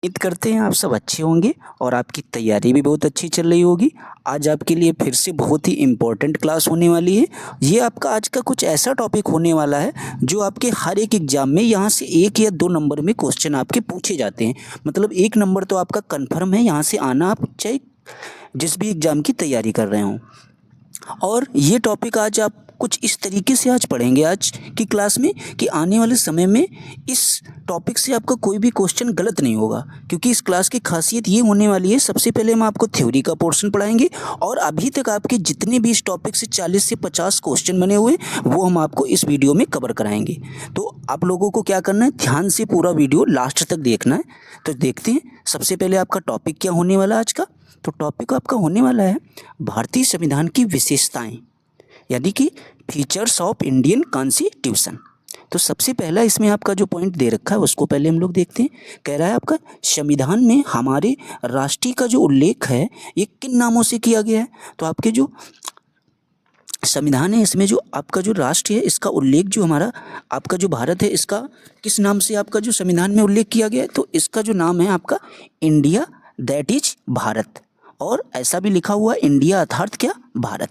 उम्मीद करते हैं आप सब अच्छे होंगे और आपकी तैयारी भी बहुत अच्छी चल रही होगी। आज आपके लिए फिर से बहुत ही इम्पोर्टेंट क्लास होने वाली है। ये आपका आज का कुछ ऐसा टॉपिक होने वाला है जो आपके हर एक एग्जाम में यहाँ से 1 या 2 नंबर में क्वेश्चन आपके पूछे जाते हैं। मतलब 1 नंबर तो आपका कन्फर्म है यहाँ से आना, आप चाहे जिस भी एग्ज़ाम की तैयारी कर रहे हों। और ये टॉपिक आज आप कुछ इस तरीके से आज पढ़ेंगे आज की क्लास में कि आने वाले समय में इस टॉपिक से आपका कोई भी क्वेश्चन गलत नहीं होगा। क्योंकि इस क्लास की खासियत ये होने वाली है, सबसे पहले हम आपको थ्योरी का पोर्शन पढ़ाएंगे और अभी तक आपके जितने भी इस टॉपिक से 40 से 50 क्वेश्चन बने हुए वो हम आपको इस वीडियो में कवर कराएंगे। तो आप लोगों को क्या करना है, ध्यान से पूरा वीडियो लास्ट तक देखना है। तो देखते हैं सबसे पहले आपका टॉपिक क्या होने वाला है आज का। तो टॉपिक आपका होने वाला है भारतीय संविधान की विशेषताएं, यानी कि फीचर्स ऑफ इंडियन कॉन्स्टिट्यूशन। तो सबसे पहला इसमें आपका जो पॉइंट दे रखा है उसको पहले हम लोग देखते हैं। कह रहा है आपका संविधान में हमारे राष्ट्रीय का जो उल्लेख है ये किन नामों से किया गया है। तो आपके जो संविधान है इसमें जो आपका जो राष्ट्र है इसका उल्लेख जो हमारा आपका जो भारत है इसका किस नाम से आपका जो संविधान में उल्लेख किया गया है। तो इसका जो नाम है आपका इंडिया, दैट इज भारत। और ऐसा भी लिखा हुआ इंडिया अर्थात क्या, भारत।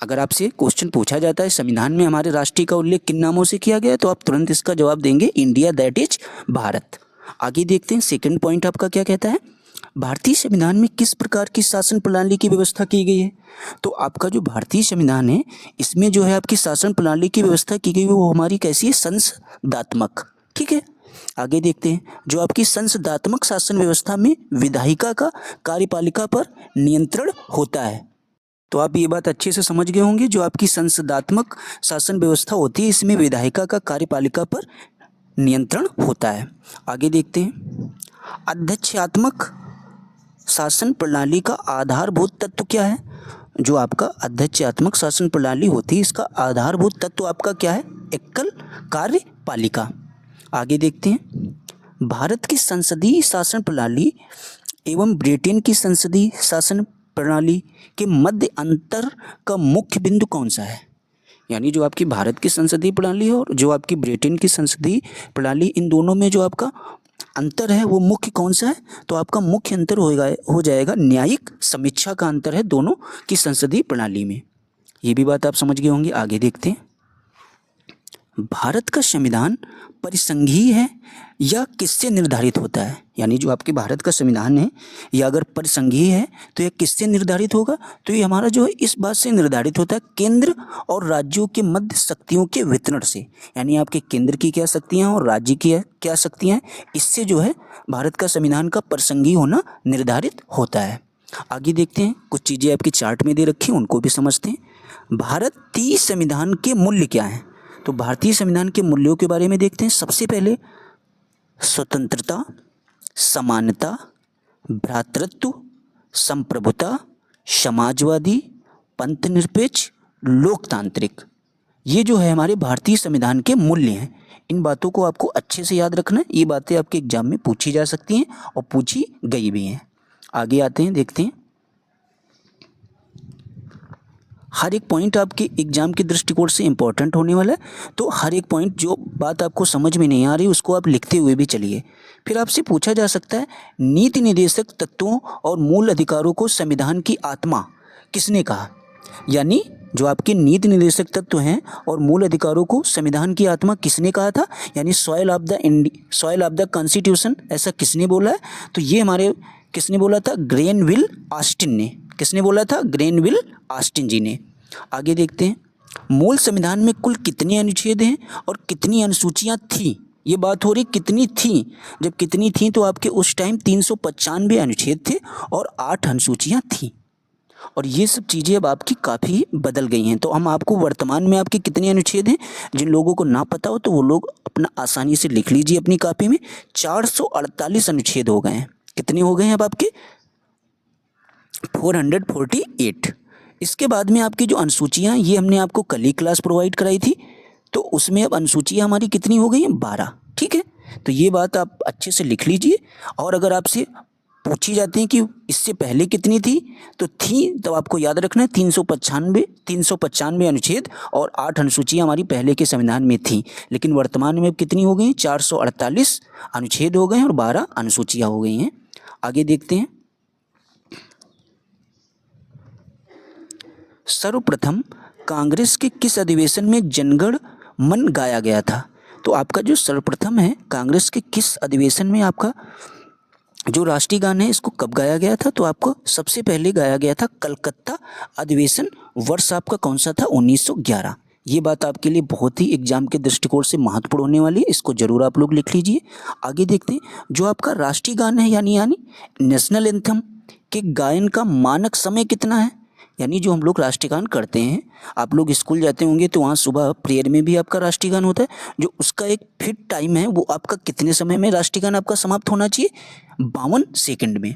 अगर आपसे क्वेश्चन पूछा जाता है संविधान में हमारे राष्ट्रीय का उल्लेख किन नामों से किया गया है तो आप तुरंत इसका जवाब देंगे इंडिया, दैट इज भारत। आगे देखते हैं सेकंड पॉइंट आपका क्या कहता है, भारतीय संविधान में किस प्रकार की शासन प्रणाली की व्यवस्था की गई है। तो आपका जो भारतीय संविधान है इसमें जो है आपकी शासन प्रणाली की व्यवस्था की गई है वो हमारी कैसी है, संसदात्मक। ठीक है, आगे देखते हैं जो आपकी संसदात्मक शासन व्यवस्था में विधायिका का कार्यपालिका पर नियंत्रण होता है। तो आप ये बात अच्छे से समझ गए होंगे, जो आपकी संसदात्मक शासन व्यवस्था होती है इसमें विधायिका का कार्यपालिका पर नियंत्रण होता है। आगे देखते हैं अध्यक्षात्मक शासन प्रणाली का आधारभूत तत्व क्या है। जो आपका अध्यक्षात्मक शासन प्रणाली होती है इसका आधारभूत तत्व आपका क्या है, एकल कार्यपालिका। आगे देखते हैं भारत की संसदीय शासन प्रणाली एवं ब्रिटेन की संसदीय शासन प्रणाली के मध्य अंतर का मुख्य बिंदु कौन सा है। यानी जो आपकी भारत की संसदीय प्रणाली है और जो आपकी ब्रिटेन की संसदीय प्रणाली, इन दोनों में जो आपका अंतर है वो मुख्य कौन सा है। तो आपका मुख्य अंतर हो जाएगा न्यायिक समीक्षा का अंतर है दोनों की संसदीय प्रणाली में। ये भी बात आप समझ गए होंगे। आगे देखते हैं भारत का संविधान परिसंघीय है या किससे निर्धारित होता है। यानी जो आपके भारत का संविधान है या अगर परिसंघीय है तो यह किससे निर्धारित होगा। तो ये हमारा जो है इस बात से निर्धारित होता है केंद्र और राज्यों के मध्य शक्तियों के वितरण से। यानी आपके केंद्र की क्या शक्तियाँ और राज्य की क्या शक्तियाँ हैं, इससे जो है भारत का संविधान का परिसंघीय होना निर्धारित होता है। आगे देखते हैं कुछ चीज़ें आपकी चार्ट में दे रखी हैं उनको भी समझते हैं। भारतीय संविधान के मूल्य क्या हैं। तो भारतीय संविधान के मूल्यों के बारे में देखते हैं। सबसे पहले स्वतंत्रता, समानता, भ्रातृत्व, संप्रभुता, समाजवादी, पंथनिरपेक्ष, लोकतांत्रिक, ये जो है हमारे भारतीय संविधान के मूल्य हैं। इन बातों को आपको अच्छे से याद रखना है, ये बातें आपके एग्जाम में पूछी जा सकती हैं और पूछी गई भी हैं। आगे आते हैं, देखते हैं हर एक पॉइंट आपके एग्जाम के दृष्टिकोण से इंपॉर्टेंट होने वाला है। तो हर एक पॉइंट जो बात आपको समझ में नहीं आ रही उसको आप लिखते हुए भी चलिए। फिर आपसे पूछा जा सकता है नीति निर्देशक तत्वों और मूल अधिकारों को संविधान की आत्मा किसने कहा। यानी जो आपके नीति निर्देशक तत्व हैं और मूल अधिकारों को संविधान की आत्मा किसने कहा था, यानी सॉइल ऑफ द कॉन्स्टिट्यूशन, ऐसा किसने बोला है। तो ये हमारे किसने बोला था, ग्रेनविल ऑस्टिन ने। किसने बोला था, ग्रेनविल ऑस्टिन जी ने। आगे देखते हैं मूल संविधान में कुल कितने अनुच्छेद हैं और कितनी अनुसूचियां थी। ये बात हो रही कितनी थी, जब कितनी थी तो आपके उस टाइम 395 अनुच्छेद थे और 8 अनुसूचियां थी। और ये सब चीज़ें अब आपकी काफ़ी बदल गई हैं। तो हम आपको वर्तमान में आपके कितने अनुच्छेद हैं, जिन लोगों को ना पता हो तो वो लोग अपना आसानी से लिख लीजिए अपनी कॉपी में। 448 अनुच्छेद हो गए हैं। कितने हो गए हैं अब आपके, 448। इसके बाद में आपकी जो अनुसूचियाँ, ये हमने आपको कल ही क्लास प्रोवाइड कराई थी, तो उसमें अब अनुसूचियाँ हमारी कितनी हो गई हैं, 12। ठीक है, तो ये बात आप अच्छे से लिख लीजिए। और अगर आपसे पूछी जाती हैं कि इससे पहले कितनी थी, तो थी तो आपको याद रखना है 395 अनुच्छेद और 8 अनुसूचियाँ हमारी पहले के संविधान में थी, लेकिन वर्तमान में अब कितनी हो गई, 448 अनुच्छेद हो गए हैं और 12 अनुसूचियाँ हो गई हैं। आगे देखते हैं। सर्वप्रथम कांग्रेस के किस अधिवेशन में जनगण मन गाया गया था? तो आपका जो सर्वप्रथम है कांग्रेस के किस अधिवेशन में आपका जो राष्ट्रीय गान है इसको कब गाया गया था? तो आपको सबसे पहले गाया गया था कलकत्ता अधिवेशन, वर्ष आपका कौन सा था, 1911। ये बात आपके लिए बहुत ही एग्जाम के दृष्टिकोण से महत्वपूर्ण होने वाली है, इसको जरूर आप लोग लिख लीजिए। आगे देखते हैं, जो आपका राष्ट्रीय गान है यानी नेशनल एंथम के गायन का मानक समय कितना है? यानी जो हम लोग राष्ट्रीय गान करते हैं, आप लोग स्कूल जाते होंगे तो वहाँ सुबह प्रेयर में भी आपका राष्ट्रीय गान होता है, जो उसका एक फिट टाइम है वो आपका कितने समय में राष्ट्रीय गान आपका समाप्त होना चाहिए, 52 सेकंड में।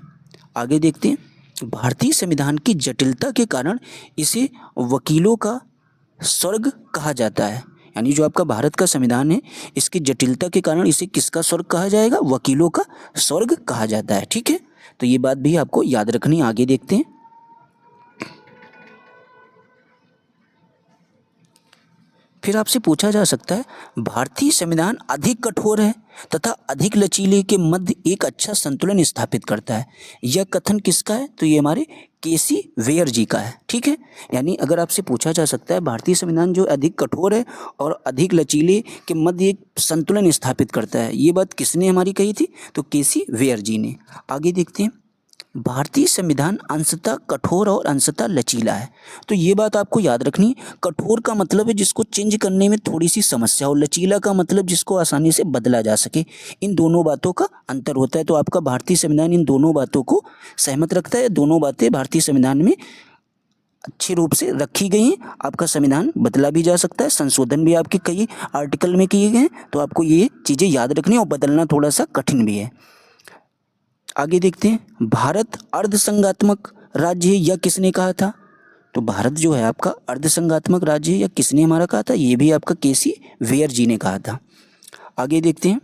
आगे देखते हैं, भारतीय संविधान की जटिलता के कारण इसे वकीलों का स्वर्ग कहा जाता है। यानी जो आपका भारत का संविधान है इसकी जटिलता के कारण इसे किसका स्वर्ग कहा जाएगा, वकीलों का स्वर्ग कहा जाता है। ठीक है, तो ये बात भी आपको याद रखनी है। आगे देखते हैं, फिर आपसे पूछा जा सकता है भारतीय संविधान अधिक कठोर है तथा अधिक लचीले के मध्य एक अच्छा संतुलन स्थापित करता है। यह कथन किसका है? तो ये हमारे केसी वेयर जी का है। ठीक है, यानी अगर आपसे पूछा जा सकता है भारतीय संविधान जो अधिक कठोर है और अधिक लचीले के मध्य एक संतुलन स्थापित करता है, ये बात किसने हमारी कही थी? तो केसी वेयर जी ने। आगे देखते हैं, भारतीय संविधान अंशतः कठोर और अंशतः लचीला है। तो ये बात आपको याद रखनी है। कठोर का मतलब है जिसको चेंज करने में थोड़ी सी समस्या हो, लचीला का मतलब जिसको आसानी से बदला जा सके। इन दोनों बातों का अंतर होता है। तो आपका भारतीय संविधान इन दोनों बातों को सहमत रखता है। दोनों बातें भारतीय संविधान में अच्छे रूप से रखी गई हैं। आपका संविधान बदला भी जा सकता है, संशोधन भी आपके कई आर्टिकल में किए गए हैं, तो आपको ये चीज़ें याद रखनी है और बदलना थोड़ा सा कठिन भी है। आगे देखते हैं, भारत अर्धसंघात्मक राज्य है यह किसने कहा था? तो भारत जो है आपका अर्धसंघात्मक राज्य है या किसने हमारा कहा था? ये भी आपका केसी वेयर जी ने कहा था। आगे देखते हैं,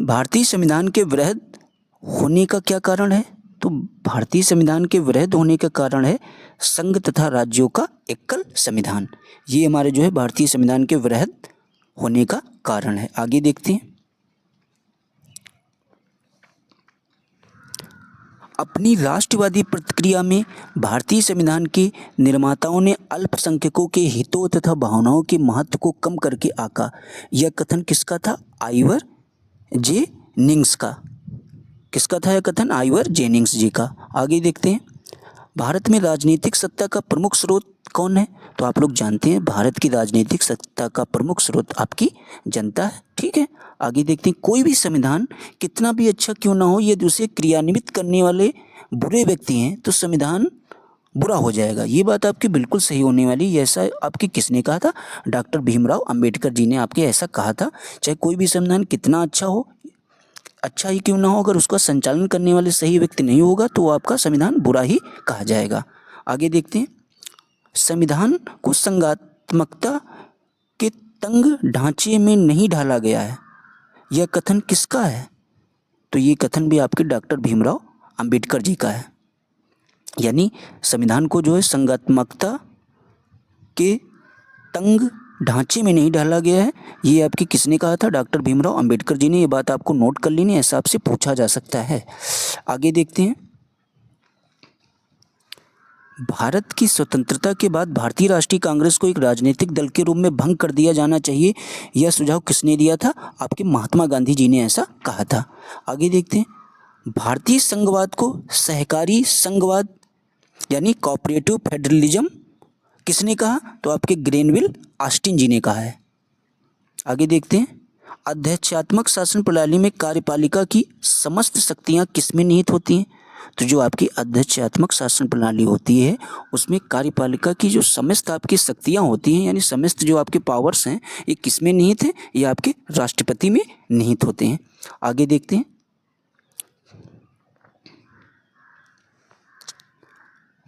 भारतीय संविधान के वृहद होने का क्या कारण है? तो भारतीय संविधान के वृहद होने का कारण है संघ तथा राज्यों का एकल संविधान। ये हमारे जो है भारतीय संविधान के वृहद होने का कारण है। आगे देखते हैं, अपनी राष्ट्रवादी प्रतिक्रिया में भारतीय संविधान के निर्माताओं ने अल्पसंख्यकों के हितों तथा भावनाओं के महत्व को कम करके आका। यह कथन किसका था? आइवर जेनिंग्स का। किसका था यह कथन? आइवर जेनिंग्स जी का। आगे देखते हैं, भारत में राजनीतिक सत्ता का प्रमुख स्रोत कौन है? तो आप लोग जानते हैं भारत की राजनीतिक सत्ता का प्रमुख स्रोत आपकी जनता है। ठीक है, आगे देखते हैं, कोई भी संविधान कितना भी अच्छा क्यों ना हो, यदि उसे क्रियान्वित करने वाले बुरे व्यक्ति हैं तो संविधान बुरा हो जाएगा। ये बात आपकी बिल्कुल सही होने वाली। ऐसा आपके किसने कहा था? डॉक्टर भीमराव अंबेडकर जी ने आपके ऐसा कहा था। चाहे कोई भी संविधान कितना अच्छा हो, अच्छा ही क्यों ना हो, अगर उसका संचालन करने वाले सही व्यक्ति नहीं होगा तो आपका संविधान बुरा ही कहा जाएगा। आगे देखते हैं, संविधान को संघात्मकता के तंग ढांचे में नहीं ढाला गया है। यह कथन किसका है? तो ये कथन भी आपके डॉक्टर भीमराव अंबेडकर जी का है। यानी संविधान को जो है संघात्मकता के तंग ढांचे में नहीं ढाला गया है, ये आपकी किसने कहा था? डॉक्टर भीमराव अंबेडकर जी ने। ये बात आपको नोट कर लेनी है, ऐसा आपसे पूछा जा सकता है। आगे देखते हैं, भारत की स्वतंत्रता के बाद भारतीय राष्ट्रीय कांग्रेस को एक राजनीतिक दल के रूप में भंग कर दिया जाना चाहिए। यह सुझाव किसने दिया था? आपके महात्मा गांधी जी ने ऐसा कहा था। आगे देखते हैं, भारतीय संघवाद को सहकारी संघवाद यानी कोऑपरेटिव फेडरलिज्म किसने कहा? तो आपके ग्रेनविल ऑस्टिन जी ने कहा है। आगे देखते हैं, अध्यक्षात्मक शासन प्रणाली में कार्यपालिका की समस्त शक्तियां किसमें निहित होती हैं? तो जो आपकी अध्यक्षात्मक शासन प्रणाली होती है उसमें कार्यपालिका की जो समस्त आपकी शक्तियां होती हैं यानी समस्त जो आपके पावर्स हैं ये किसमें निहित हैं? ये आपके राष्ट्रपति में निहित होते हैं। आगे देखते हैं,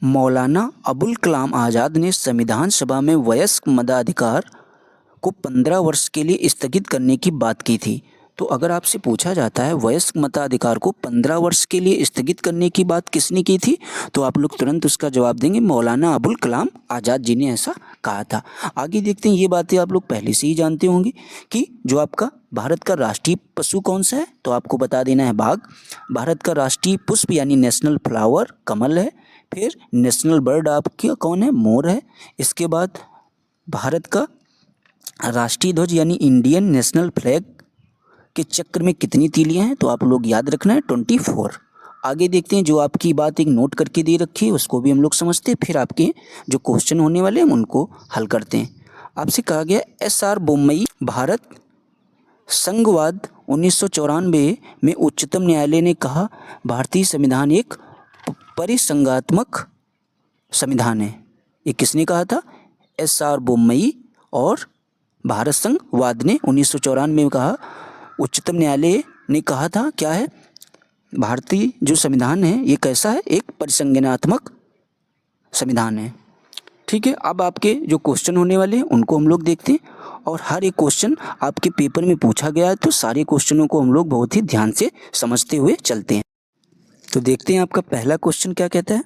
मौलाना अबुल कलाम आज़ाद ने संविधान सभा में वयस्क मताधिकार को 15 वर्ष के लिए स्थगित करने की बात की थी। तो अगर आपसे पूछा जाता है वयस्क मताधिकार को 15 वर्ष के लिए स्थगित करने की बात किसने की थी, तो आप लोग तुरंत उसका जवाब देंगे मौलाना अबुल कलाम आज़ाद जी ने ऐसा कहा था। आगे देखते हैं, ये बातें आप लोग पहले से ही जानते होंगे कि जो आपका भारत का राष्ट्रीय पशु कौन सा है, तो आपको बता देना है बाघ। भारत का राष्ट्रीय पुष्प यानी नेशनल फ्लावर कमल है। फिर नेशनल बर्ड आपका कौन है, मोर है। इसके बाद भारत का राष्ट्रीय ध्वज यानी इंडियन नेशनल फ्लैग के चक्र में कितनी तीलियां हैं, तो आप लोग याद रखना है 24। आगे देखते हैं, जो आपकी बात एक नोट करके दे रखी है उसको भी हम लोग समझते हैं, फिर आपके जो क्वेश्चन होने वाले हैं उनको हल करते हैं। आपसे कहा गया SR बोम्मई भारत संघवाद 1994 में उच्चतम न्यायालय ने कहा भारतीय संविधान एक परिसंघात्मक संविधान है। ये किसने कहा था, SR बोम्मई और भारत संघवाद ने 1994 में कहा, उच्चतम न्यायालय ने कहा था क्या है, भारतीय जो संविधान है ये कैसा है, एक परिसंघात्मक संविधान है। ठीक है, अब आपके जो क्वेश्चन होने वाले हैं उनको हम लोग देखते हैं, और हर एक क्वेश्चन आपके पेपर में पूछा गया है तो सारे क्वेश्चनों को हम लोग बहुत ही ध्यान से समझते हुए चलते हैं। तो देखते हैं आपका पहला क्वेश्चन क्या कहता है।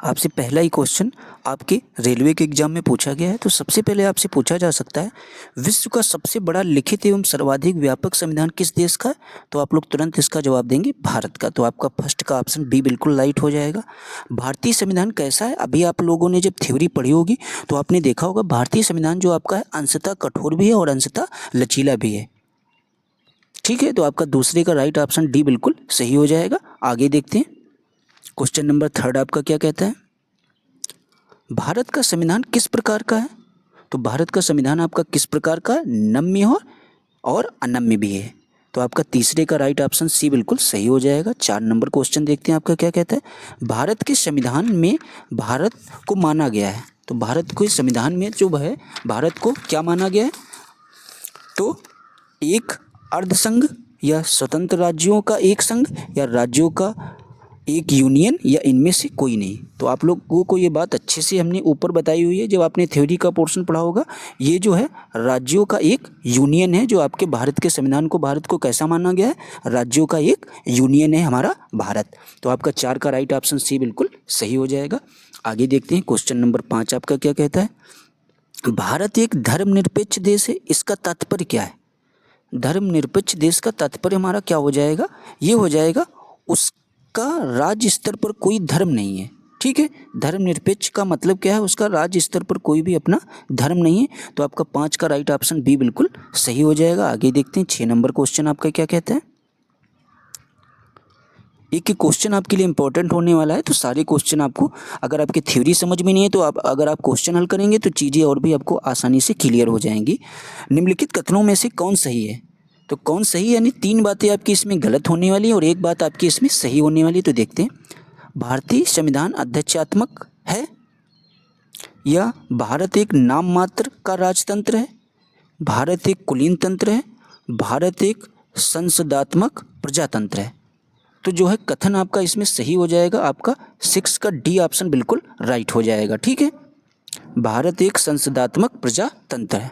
आपसे पहला ही क्वेश्चन आपके रेलवे के एग्जाम में पूछा गया है। तो सबसे पहले आपसे पूछा जा सकता है विश्व का सबसे बड़ा लिखित एवं सर्वाधिक व्यापक संविधान किस देश का है, तो आप लोग तुरंत इसका जवाब देंगे भारत का। तो आपका फर्स्ट का ऑप्शन बी बिल्कुल राइट हो जाएगा। भारतीय संविधान कैसा है, अभी आप लोगों ने जब थ्योरी पढ़ी होगी तो आपने देखा होगा भारतीय संविधान जो आपका है अंशतः कठोर भी है और अंशतः लचीला भी है। ठीक है, तो आपका दूसरे का राइट ऑप्शन डी बिल्कुल सही हो जाएगा। आगे देखते हैं, क्वेश्चन नंबर 3 आपका क्या कहता है, भारत का संविधान किस प्रकार का है, तो भारत का संविधान आपका किस प्रकार का, नम्य हो और अनम्य भी है। तो आपका तीसरे का राइट ऑप्शन सी बिल्कुल सही हो जाएगा। 4 नंबर क्वेश्चन देखते हैं आपका क्या कहता है, भारत के संविधान में भारत को माना गया है, तो भारत के संविधान में जो है भारत को क्या माना गया है, तो एक अर्धसंघ या स्वतंत्र राज्यों का एक संघ या राज्यों का एक यूनियन या इनमें से कोई नहीं। तो आप लोगों को ये बात अच्छे से हमने ऊपर बताई हुई है जब आपने थ्योरी का पोर्शन पढ़ा होगा। ये जो है राज्यों का एक यूनियन है, जो आपके भारत के संविधान को भारत को कैसा माना गया है, राज्यों का एक यूनियन है हमारा भारत। तो आपका 4 का राइट ऑप्शन सी बिल्कुल सही हो जाएगा। आगे देखते हैं, क्वेश्चन नंबर 5 आपका क्या कहता है, भारत एक धर्मनिरपेक्ष देश है, इसका तात्पर्य क्या है। धर्मनिरपेक्ष देश का तात्पर्य हमारा क्या हो जाएगा, ये हो जाएगा उसका राज्य स्तर पर कोई धर्म नहीं है। ठीक है, धर्मनिरपेक्ष का मतलब क्या है, उसका राज्य स्तर पर कोई भी अपना धर्म नहीं है। तो आपका 5 का राइट ऑप्शन बी बिल्कुल सही हो जाएगा। आगे देखते हैं, 6 नंबर क्वेश्चन आपका क्या कहता है। एक क्वेश्चन आपके लिए इंपॉर्टेंट होने वाला है, तो सारे क्वेश्चन आपको, अगर आपकी थ्योरी समझ में नहीं है तो अगर आप क्वेश्चन हल करेंगे तो चीज़ें और भी आपको आसानी से क्लियर हो जाएंगी। निम्नलिखित कथनों में से कौन सही है, तो कौन सही, यानी 3 बातें आपकी इसमें गलत होने वाली है और एक बात आपकी इसमें सही होने वाली है। तो देखते हैं, भारतीय संविधान अध्यक्षात्मक है, या भारत एक नाम मात्र का राजतंत्र है, भारत एक कुलीन तंत्र है, भारत एक संसदात्मक प्रजातंत्र है। तो जो है कथन आपका इसमें सही हो जाएगा, आपका 6 का डी ऑप्शन बिल्कुल राइट हो जाएगा। ठीक है, भारत एक संसदात्मक प्रजातंत्र है।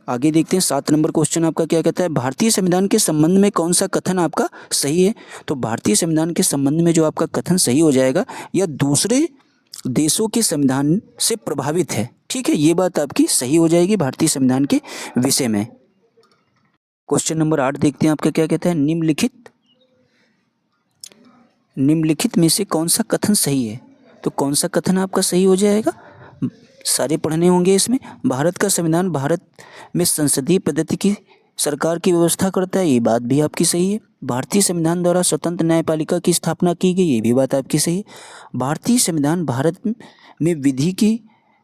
आगे देखते हैं, 7 नंबर क्वेश्चन आपका क्या कहता है, भारतीय संविधान के संबंध में कौन सा कथन आपका सही है। तो भारतीय संविधान के संबंध में जो आपका कथन सही हो जाएगा, या दूसरे देशों के संविधान से प्रभावित है। ठीक है, ये बात आपकी सही हो जाएगी भारतीय संविधान के विषय में। क्वेश्चन नंबर 8 देखते हैं आपका क्या कहता है, निम्नलिखित में से कौन सा कथन सही है। तो कौन सा कथन आपका सही हो जाएगा, सारे पढ़ने होंगे इसमें। भारत का संविधान भारत में संसदीय पद्धति की सरकार की व्यवस्था करता है, ये बात भी आपकी सही है। भारतीय संविधान द्वारा स्वतंत्र न्यायपालिका की स्थापना की गई, ये भी बात आपकी सही है। भारतीय संविधान भारत में विधि की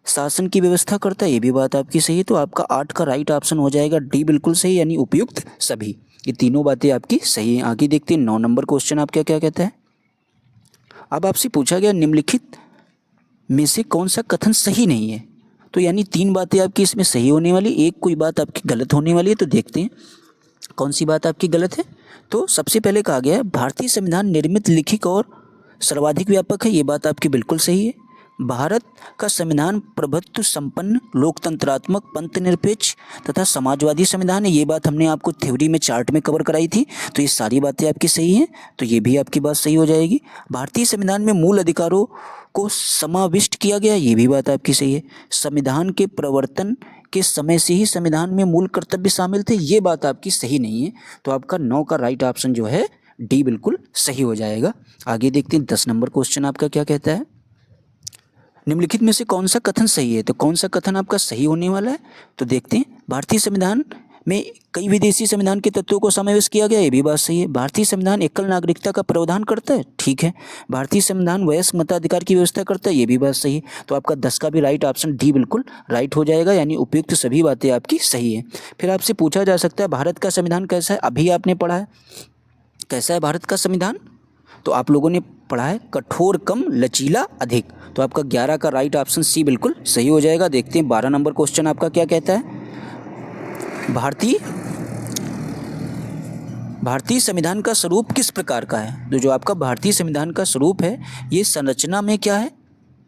शासन की व्यवस्था करता है, ये भी बात आपकी सही है। तो आपका 8 का राइट ऑप्शन हो जाएगा डी बिल्कुल सही, यानी उपयुक्त सभी। ये तीनों बातें आपकी सही हैं। आगे देखते हैं, 9 नंबर क्वेश्चन आपका क्या कहता है। अब आपसे पूछा गया निम्नलिखित में से कौन सा कथन सही नहीं है, तो यानी 3 बातें आपकी इसमें सही होने वाली, एक कोई बात आपकी गलत होने वाली है। तो देखते हैं कौन सी बात आपकी गलत है। तो सबसे पहले कहा गया है भारतीय संविधान निर्मित, लिखित और सर्वाधिक व्यापक है, ये बात आपकी बिल्कुल सही है। भारत का संविधान प्रभुत्व संपन्न, लोकतंत्रात्मक, पंथनिरपेक्ष तथा समाजवादी संविधान है। ये बात हमने आपको थ्योरी में चार्ट में कवर कराई थी, तो ये सारी बातें आपकी सही हैं, तो ये भी आपकी बात सही हो जाएगी। भारतीय संविधान में मूल अधिकारों को समाविष्ट किया गया, ये भी बात आपकी सही है। संविधान के प्रवर्तन के समय से ही संविधान में मूल कर्तव्य शामिल थे, ये बात आपकी सही नहीं है, तो आपका 9 का राइट ऑप्शन जो है डी बिल्कुल सही हो जाएगा। आगे देखते हैं 10 नंबर क्वेश्चन आपका क्या कहता है। निम्नलिखित में से कौन सा कथन सही है, तो कौन सा कथन आपका सही होने वाला है, तो देखते हैं। भारतीय संविधान में कई विदेशी संविधान के तत्वों को समावेश किया गया, ये भी बात सही है। भारतीय संविधान एकल नागरिकता का प्रावधान करता है, ठीक है। भारतीय संविधान वयस्क मताधिकार की व्यवस्था करता है, ये भी बात सही है। तो आपका 10 का भी राइट ऑप्शन डी बिल्कुल राइट हो जाएगा, यानी उपयुक्त सभी बातें आपकी सही है। फिर आपसे पूछा जा सकता है भारत का संविधान कैसा है, अभी आपने पढ़ा है कैसा है भारत का संविधान, तो आप लोगों ने पढ़ा है कठोर कम लचीला अधिक, तो आपका 11 का राइट ऑप्शन सी बिल्कुल सही हो जाएगा। देखते हैं 12 नंबर क्वेश्चन आपका क्या कहता है। भारतीय संविधान का स्वरूप किस प्रकार का है, तो जो आपका भारतीय संविधान का स्वरूप है ये संरचना में क्या है,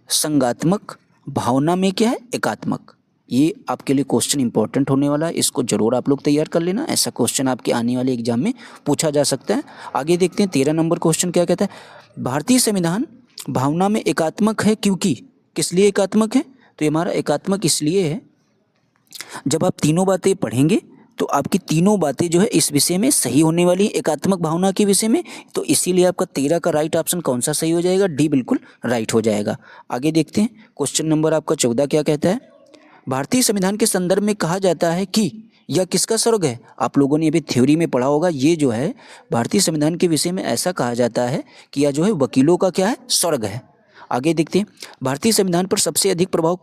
संघात्मक, भावना में क्या है, एकात्मक। ये आपके लिए क्वेश्चन इंपॉर्टेंट होने वाला है, इसको जरूर आप लोग तैयार कर लेना, ऐसा क्वेश्चन आपके आने वाले एग्जाम में पूछा जा सकता है। आगे देखते हैं 13 नंबर क्वेश्चन क्या कहता है। भारतीय संविधान भावना में एकात्मक है क्योंकि, किस लिए एकात्मक है, तो ये हमारा एकात्मक इसलिए है, जब आप तीनों बातें पढ़ेंगे तो आपकी तीनों बातें जो है इस विषय में सही होने वाली है, एकात्मक भावना के विषय में, तो इसीलिए आपका 13 का राइट ऑप्शन कौन सा सही हो जाएगा, डी बिल्कुल राइट हो जाएगा। आगे देखते हैं क्वेश्चन नंबर आपका 14 क्या कहता है। भारतीय संविधान के संदर्भ में कहा जाता है कि यह किसका स्वर्ग है, आप लोगों ने अभी थ्योरी में पढ़ा होगा, ये जो है भारतीय संविधान के विषय में ऐसा कहा जाता है कि यह जो है वकीलों का क्या है, स्वर्ग है। आगे देखते हैं भारतीय संविधान पर सबसे अधिक प्रभाव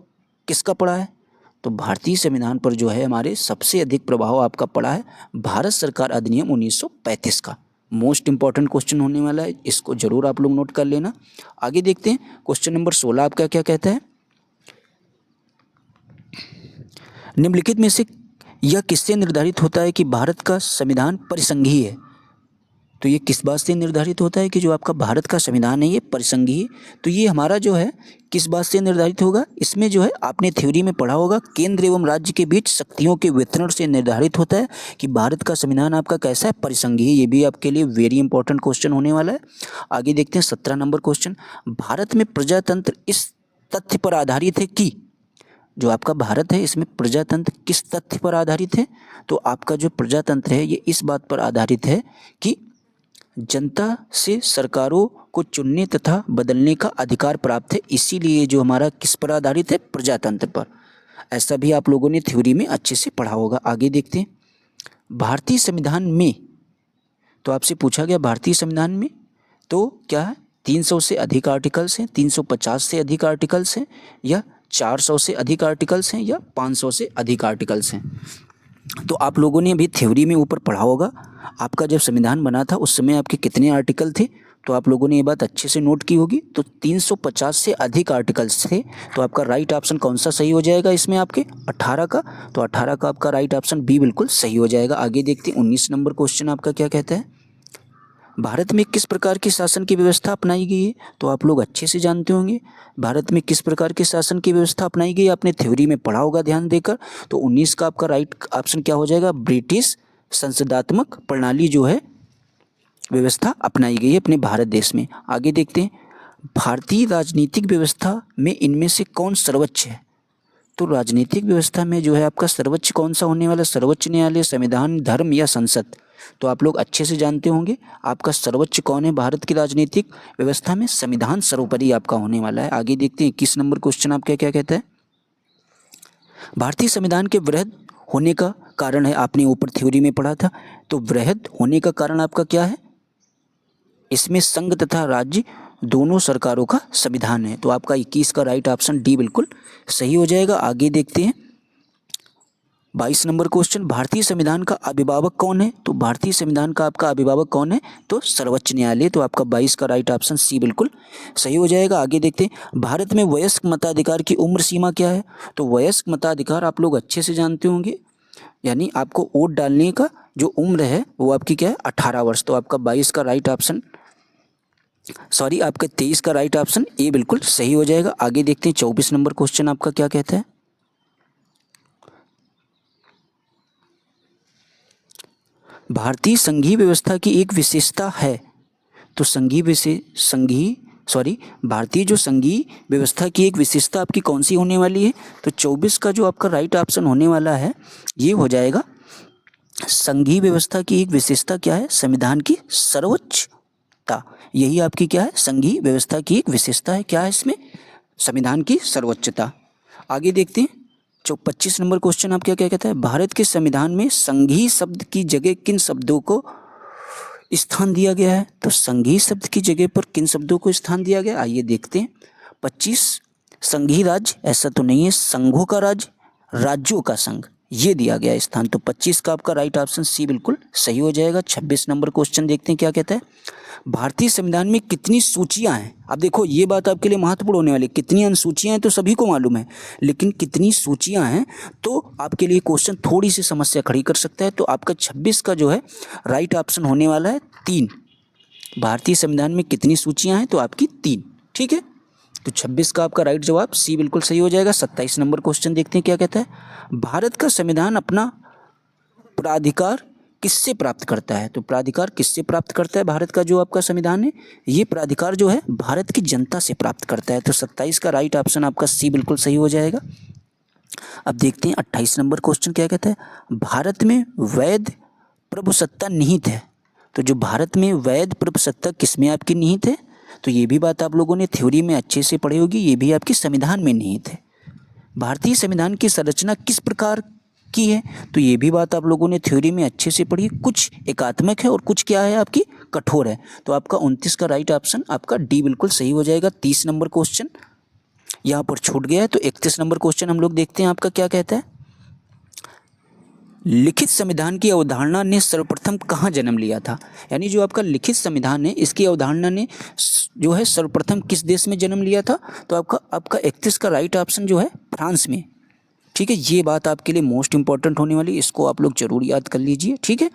किसका पड़ा है, तो भारतीय संविधान पर जो है हमारे सबसे अधिक प्रभाव आपका पड़ा है भारत सरकार अधिनियम 1935 का। मोस्ट इंपॉर्टेंट क्वेश्चन होने वाला है, इसको जरूर आप लोग नोट कर लेना। आगे देखते हैं क्वेश्चन नंबर 16 आपका क्या कहता है। निम्नलिखित में से यह किससे निर्धारित होता है कि भारत का संविधान परिसंघीय है, तो ये किस बात से निर्धारित होता है कि जो आपका भारत का संविधान है ये परिसंघीय, तो ये हमारा जो है किस बात से निर्धारित होगा, इसमें जो है आपने थ्योरी में पढ़ा होगा केंद्र एवं राज्य के बीच शक्तियों के वितरण से निर्धारित होता है कि भारत का संविधान आपका कैसा है, परिसंघीय। ये भी आपके लिए वेरी इंपॉर्टेंट क्वेश्चन होने वाला है। आगे देखते हैं 17 नंबर क्वेश्चन। भारत में प्रजातंत्र इस तथ्य पर आधारित है कि, जो आपका भारत है इसमें प्रजातंत्र किस तथ्य पर आधारित है, तो आपका जो प्रजातंत्र है ये इस बात पर आधारित है कि जनता से सरकारों को चुनने तथा बदलने का अधिकार प्राप्त है, इसीलिए जो हमारा किस पर आधारित है, प्रजातंत्र पर। ऐसा भी आप लोगों ने थ्योरी में अच्छे से पढ़ा होगा। आगे देखते हैं भारतीय संविधान में, तो आपसे पूछा गया भारतीय संविधान में तो क्या है, 300 से अधिक आर्टिकल्स हैं, 350 से अधिक आर्टिकल्स हैं, या 400 से अधिक आर्टिकल्स हैं, या 500 से अधिक आर्टिकल्स हैं। तो आप लोगों ने अभी थ्योरी में ऊपर पढ़ा होगा, आपका जब संविधान बना था उस समय आपके कितने आर्टिकल थे, तो आप लोगों ने ये बात अच्छे से नोट की होगी। तो 350 से अधिक आर्टिकल्स थे, तो आपका राइट ऑप्शन कौन सा सही हो जाएगा इसमें आपके, 18 का, तो 18 का आपका राइट ऑप्शन बी बिल्कुल सही हो जाएगा। आगे देखते हैं 19 नंबर क्वेश्चन आपका क्या कहता है। भारत में किस प्रकार की शासन की व्यवस्था अपनाई गई है, तो आप लोग अच्छे से जानते होंगे भारत में किस प्रकार के शासन की व्यवस्था अपनाई गई, आपने थ्योरी में पढ़ा होगा ध्यान देकर। तो 19 का आपका राइट ऑप्शन क्या हो जाएगा, ब्रिटिश संसदात्मक प्रणाली जो है व्यवस्था अपनाई गई है अपने भारत देश में। आगे देखते हैं भारतीय राजनीतिक व्यवस्था में इनमें से कौन सर्वोच्च है, तो राजनीतिक व्यवस्था में जो है आपका सर्वोच्च कौन सा होने वाला, सर्वोच्च न्यायालय, संविधान, धर्म या संसद, तो आप लोग अच्छे से जानते होंगे आपका सर्वोच्च कौन है भारत की राजनीतिक व्यवस्था में, संविधान सर्वोपरि आपका होने वाला है। आगे देखते हैं 21 नंबर क्वेश्चन आपका क्या कहता है। भारतीय संविधान के वृहद होने का कारण है, आपने ऊपर थ्योरी में पढ़ा था, तो वृहद होने का कारण आपका क्या है, इसमें संघ तथा राज्य दोनों सरकारों का संविधान है, तो आपका 21 का राइट ऑप्शन डी बिल्कुल सही हो जाएगा। आगे देखते हैं 22 नंबर क्वेश्चन, भारतीय संविधान का अभिभावक कौन है, तो भारतीय संविधान का आपका अभिभावक कौन है, तो सर्वोच्च न्यायालय, तो आपका 22 का राइट ऑप्शन सी बिल्कुल सही हो जाएगा। आगे देखते हैं भारत में वयस्क मताधिकार की उम्र सीमा क्या है, तो वयस्क मताधिकार आप लोग अच्छे से जानते होंगे, यानी आपको वोट डालने का जो उम्र है वो आपकी क्या है, 18 वर्ष, तो आपका 22 का राइट ऑप्शन सॉरी, आपका 23 का राइट ऑप्शन ए बिल्कुल सही हो जाएगा। आगे देखते हैं 24 नंबर क्वेश्चन आपका क्या कहता है। भारतीय संघीय व्यवस्था की एक विशेषता है, तो भारतीय जो संघीय व्यवस्था की एक विशेषता आपकी कौन सी होने वाली है, तो 24 का जो आपका राइट ऑप्शन होने वाला है ये हो जाएगा। संघीय व्यवस्था की एक विशेषता क्या है, संविधान की सर्वोच्चता। यही आपकी क्या है, संघीय व्यवस्था की एक विशेषता है। क्या है इसमें, संविधान की सर्वोच्चता। आगे देखते हैं 25 नंबर क्वेश्चन आप क्या क्या कहता है, भारत के संविधान में संघीय शब्द की जगह किन शब्दों को स्थान दिया गया है, तो संघीय शब्द की जगह पर किन शब्दों को स्थान दिया गया, आइए देखते हैं। 25 संघीय राज्य, ऐसा तो नहीं है, संघों का राज्य, राज्यों का संघ, ये दिया गया है स्थान। तो 25 का आपका राइट ऑप्शन सी बिल्कुल सही हो जाएगा। 26 नंबर क्वेश्चन देखते हैं क्या कहता है, भारतीय संविधान में कितनी सूचियां हैं। अब देखो ये बात आपके लिए महत्वपूर्ण होने वाली है, कितनी अनुसूचियां हैं तो सभी को मालूम है, लेकिन कितनी सूचियां हैं तो आपके लिए क्वेश्चन थोड़ी सी समस्या खड़ी कर सकता है। तो आपका 26 का जो है राइट ऑप्शन होने वाला है 3। भारतीय संविधान में कितनी सूचियां हैं, तो आपकी 3। ठीक है, तो 26 का आपका राइट जवाब सी बिल्कुल सही हो जाएगा। 27 नंबर क्वेश्चन देखते हैं क्या कहता है, भारत का संविधान अपना प्राधिकार किससे प्राप्त करता है, तो प्राधिकार किससे प्राप्त करता है, भारत का जो आपका संविधान है ये प्राधिकार जो है भारत की जनता से प्राप्त करता है। तो 27 का राइट ऑप्शन आपका सी बिल्कुल सही हो जाएगा। अब देखते हैं 28 नंबर क्वेश्चन क्या कहता है, भारत में वैध प्रभुसत्ता निहित है, तो जो भारत में वैध प्रभुसत्ता किसमें आपकी निहित है, तो ये भी बात आप लोगों ने थ्योरी में अच्छे से पढ़ी होगी, ये भी आपके संविधान में निहित है। भारतीय संविधान की संरचना किस प्रकार की है, तो ये भी बात आप लोगों ने थ्योरी में अच्छे से पढ़ी, कुछ एकात्मक है और कुछ क्या है आपकी कठोर है। तो आपका 29 का राइट ऑप्शन आपका डी बिल्कुल सही हो जाएगा। 30 नंबर क्वेश्चन यहाँ पर छूट गया है। तो 31 नंबर क्वेश्चन हम लोग देखते हैं आपका क्या कहता है, लिखित संविधान की अवधारणा ने सर्वप्रथम कहाँ जन्म लिया था, यानी जो आपका लिखित संविधान है इसकी अवधारणा ने जो है सर्वप्रथम किस देश में जन्म लिया था, तो आपका 31 का राइट ऑप्शन जो है फ्रांस में। ठीक है, ये बात आपके लिए मोस्ट इंपॉर्टेंट होने वाली, इसको आप लोग जरूर याद कर लीजिए। ठीक है,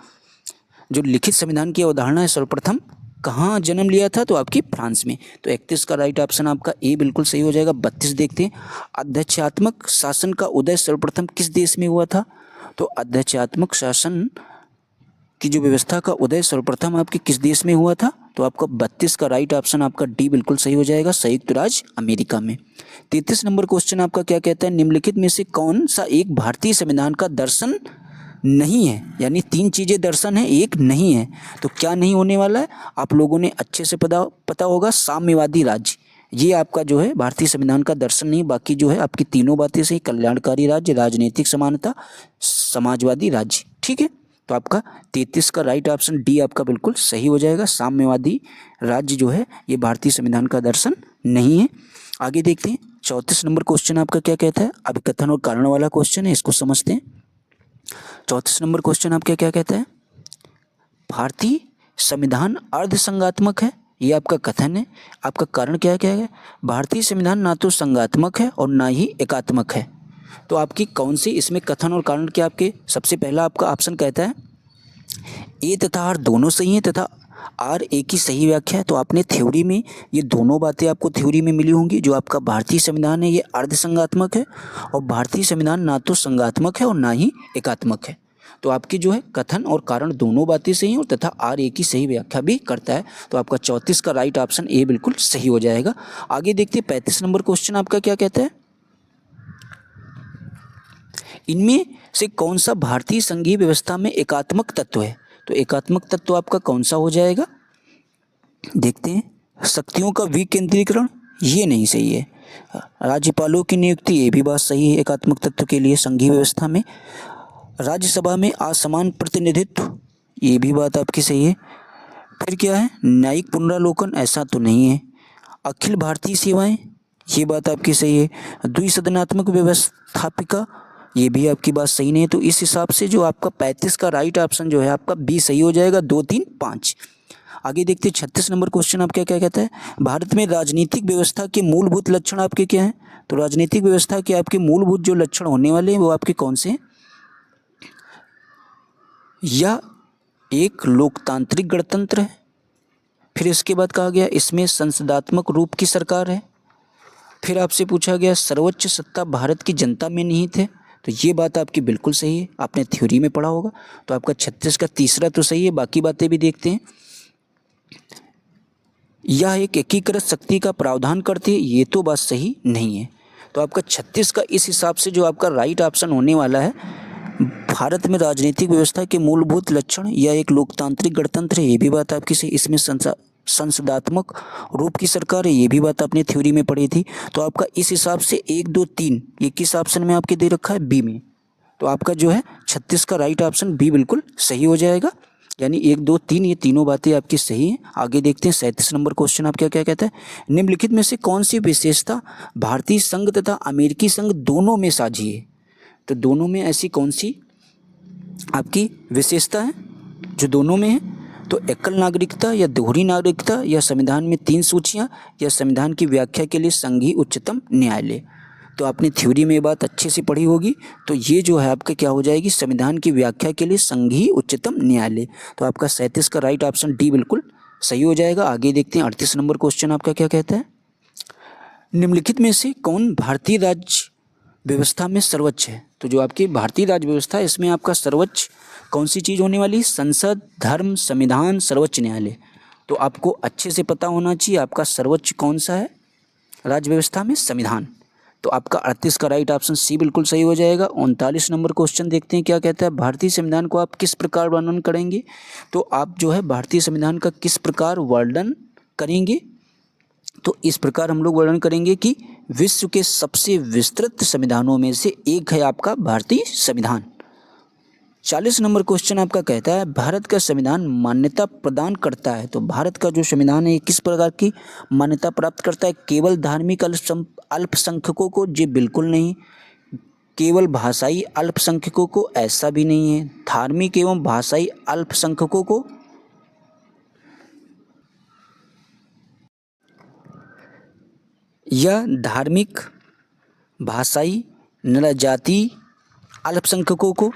जो लिखित संविधान की अवधारणा है सर्वप्रथम कहाँ जन्म लिया था, तो आपकी फ्रांस में। तो 31 का राइट ऑप्शन आपका ए बिल्कुल सही हो जाएगा। 32 देखते हैं, अध्यक्षात्मक शासन का उदय सर्वप्रथम किस देश में हुआ था, तो अध्यक्षात्मक शासन की जो व्यवस्था का उदय सर्वप्रथम आपके किस देश में हुआ था, तो आपका 32 का राइट ऑप्शन आपका डी बिल्कुल सही हो जाएगा, संयुक्त राज्य अमेरिका में। 33 नंबर क्वेश्चन आपका क्या कहता है, निम्नलिखित में से कौन सा एक भारतीय संविधान का दर्शन नहीं है, यानी 3 चीज़ें दर्शन है, एक नहीं है, तो क्या नहीं होने वाला है, आप लोगों ने अच्छे से पता होगा, साम्यवादी राज्य, ये आपका जो है भारतीय संविधान का दर्शन नहीं। बाकी जो है आपकी तीनों बातें सही, कल्याणकारी राज्य, राजनीतिक समानता, समाजवादी राज्य। ठीक है, तो आपका 33 का राइट ऑप्शन डी आपका बिल्कुल सही हो जाएगा, साम्यवादी राज्य जो है ये भारतीय संविधान का दर्शन नहीं है। आगे देखते हैं 34 नंबर क्वेश्चन आपका क्या कहता है, अभिकथन और कारण वाला क्वेश्चन है, इसको समझते हैं। 34 नंबर क्वेश्चन आपका क्या कहता है, भारतीय संविधान अर्धसंघात्मक है, ये आपका कथन है। आपका कारण क्या क्या है, भारतीय संविधान ना तो संघात्मक है और ना ही एकात्मक है, तो आपकी कौन सी इसमें कथन और कारण क्या आपके, सबसे पहला आपका ऑप्शन कहता है ए तथा आर दोनों सही हैं तथा आर ए की सही व्याख्या है। तो आपने थ्योरी में ये दोनों बातें आपको थ्योरी में मिली होंगी, जो आपका भारतीय संविधान है ये अर्धसंघात्मक है और भारतीय संविधान ना तो संघात्मक है और ना ही एकात्मक है। तो आपकी जो है कथन और कारण दोनों बातें सही और तथा आर ए की सही व्याख्या भी करता है। तो आपका 34 का राइट ऑप्शन ए बिल्कुल सही हो जाएगा। आगे देखते हैं 35 नंबर क्वेश्चन आपका क्या कहता है, इनमें से कौन सा भारतीय संघीय व्यवस्था में एकात्मक तत्व है, तो एकात्मक तत्व आपका कौन सा हो जाएगा, देखते हैं। शक्तियों का विकेंद्रीकरण, ये नहीं सही है। राज्यपालों की नियुक्ति, ये भी बात सही है एकात्मक तत्व के लिए संघीय व्यवस्था में। राज्यसभा में असमान प्रतिनिधित्व, ये भी बात आपकी सही है। फिर क्या है, न्यायिक पुनरावलोकन, ऐसा तो नहीं है। अखिल भारतीय सेवाएं, ये बात आपकी सही है। द्विसदनात्मक व्यवस्थापिका, ये भी आपकी बात सही नहीं है। तो इस हिसाब से जो आपका 35 का राइट ऑप्शन जो है आपका बी सही हो जाएगा, 2, 3, 5। आगे देखते हैं 36 नंबर क्वेश्चन आप क्या क्या कहता है, भारत में राजनीतिक व्यवस्था के मूलभूत लक्षण आपके क्या हैं, तो राजनीतिक व्यवस्था के आपके मूलभूत जो लक्षण होने वाले हैं वो आपके कौन से हैं, या एक लोकतांत्रिक गणतंत्र है, फिर इसके बाद कहा गया इसमें संसदात्मक रूप की सरकार है। फिर आपसे पूछा गया सर्वोच्च सत्ता भारत की जनता में निहित है, तो ये बात आपकी बिल्कुल सही है, आपने थ्योरी में पढ़ा होगा। तो आपका 36 का तीसरा तो सही है, बाकी बातें भी देखते हैं। यह एक एकीकृत शक्ति का प्रावधान करती है, ये तो बात सही नहीं है। तो आपका 36 का इस हिसाब से जो आपका राइट ऑप्शन होने वाला है, भारत में राजनीतिक व्यवस्था के मूलभूत लक्षण, यह एक लोकतांत्रिक गणतंत्र है, ये भी बात आपकी सही। इसमें संसदात्मक रूप की सरकार है, ये भी बात आपने थ्योरी में पढ़ी थी। तो आपका इस हिसाब से 1, 2, 3 ये किस ऑप्शन में आपके दे रखा है, बी में। तो आपका जो है 36 का राइट ऑप्शन बी बिल्कुल सही हो जाएगा। यानी 1, 2, 3 ये तीनों बातें आपकी सही हैं। आगे देखते हैं 37 नंबर क्वेश्चन आपका क्या कहता है। निम्नलिखित में से कौन सी विशेषता भारतीय संघ तथा अमेरिकी संघ दोनों में साझी है। तो दोनों में ऐसी कौन सी आपकी विशेषता है जो दोनों में है। तो एकल नागरिकता या दोहरी नागरिकता, या संविधान में 3 सूचियाँ, या संविधान की व्याख्या के लिए संघीय उच्चतम न्यायालय। तो आपने थ्योरी में ये बात अच्छे से पढ़ी होगी। तो ये जो है आपका क्या हो जाएगी, संविधान की व्याख्या के लिए संघीय उच्चतम न्यायालय। तो आपका 37 का राइट ऑप्शन डी बिल्कुल सही हो जाएगा। आगे देखते हैं 38 नंबर क्वेश्चन आपका क्या कहता है। निम्नलिखित में से कौन भारतीय राज्य व्यवस्था में सर्वोच्च है। तो जो आपकी भारतीय राज्य व्यवस्था है इसमें आपका सर्वोच्च कौन सी चीज़ होने वाली, संसद, धर्म, संविधान, सर्वोच्च न्यायालय। तो आपको अच्छे से पता होना चाहिए आपका सर्वोच्च कौन सा है राज्य व्यवस्था में, संविधान। तो आपका 38 का राइट ऑप्शन सी बिल्कुल सही हो जाएगा। 39 नंबर क्वेश्चन देखते हैं क्या कहता है। भारतीय संविधान को आप किस प्रकार वर्णन करेंगे। तो आप जो है भारतीय संविधान का किस प्रकार वर्णन करेंगे। तो इस प्रकार हम लोग वर्णन करेंगे कि विश्व के सबसे विस्तृत संविधानों में से एक है आपका भारतीय संविधान। 40 नंबर क्वेश्चन आपका कहता है भारत का संविधान मान्यता प्रदान करता है। तो भारत का जो संविधान है ये किस प्रकार की मान्यता प्राप्त करता है, केवल धार्मिक अल्पसंख्यकों को, जी बिल्कुल नहीं। केवल भाषाई अल्पसंख्यकों को, ऐसा भी नहीं है। धार्मिक एवं भाषाई अल्पसंख्यकों को, या धार्मिक भाषाई जनजाति अल्पसंख्यकों को।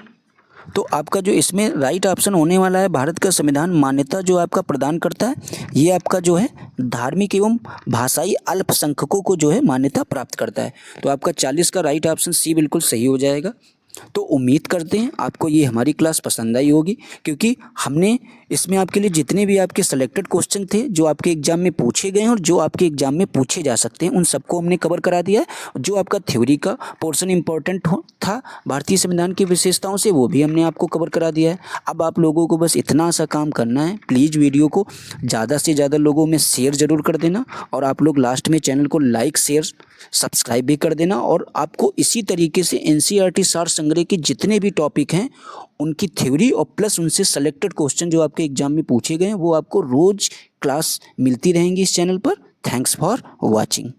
तो आपका जो इसमें राइट ऑप्शन होने वाला है, भारत का संविधान मान्यता जो आपका प्रदान करता है ये आपका जो है धार्मिक एवं भाषाई अल्पसंख्यकों को जो है मान्यता प्राप्त करता है। तो आपका 40 का राइट ऑप्शन सी बिल्कुल सही हो जाएगा। तो उम्मीद करते हैं आपको ये हमारी क्लास पसंद आई होगी, क्योंकि हमने इसमें आपके लिए जितने भी आपके सेलेक्टेड क्वेश्चन थे जो आपके एग्जाम में पूछे गए हैं और जो आपके एग्जाम में पूछे जा सकते हैं उन सबको हमने कवर करा दिया है। जो आपका थ्योरी का पोर्शन इंपॉर्टेंट था भारतीय संविधान की विशेषताओं से, वो भी हमने आपको कवर करा दिया है। अब आप लोगों को बस इतना सा काम करना है, प्लीज़ वीडियो को ज़्यादा से ज़्यादा लोगों में शेयर ज़रूर कर देना, और आप लोग लास्ट में चैनल को लाइक, शेयर, सब्सक्राइब भी कर देना। और आपको इसी तरीके से एनसीईआरटी सार संग्रह के जितने भी टॉपिक हैं उनकी थ्योरी और प्लस उनसे सेलेक्टेड क्वेश्चन जो आपके एग्जाम में पूछे गए हैं वो आपको रोज़ क्लास मिलती रहेंगी इस चैनल पर। Thanks for watching.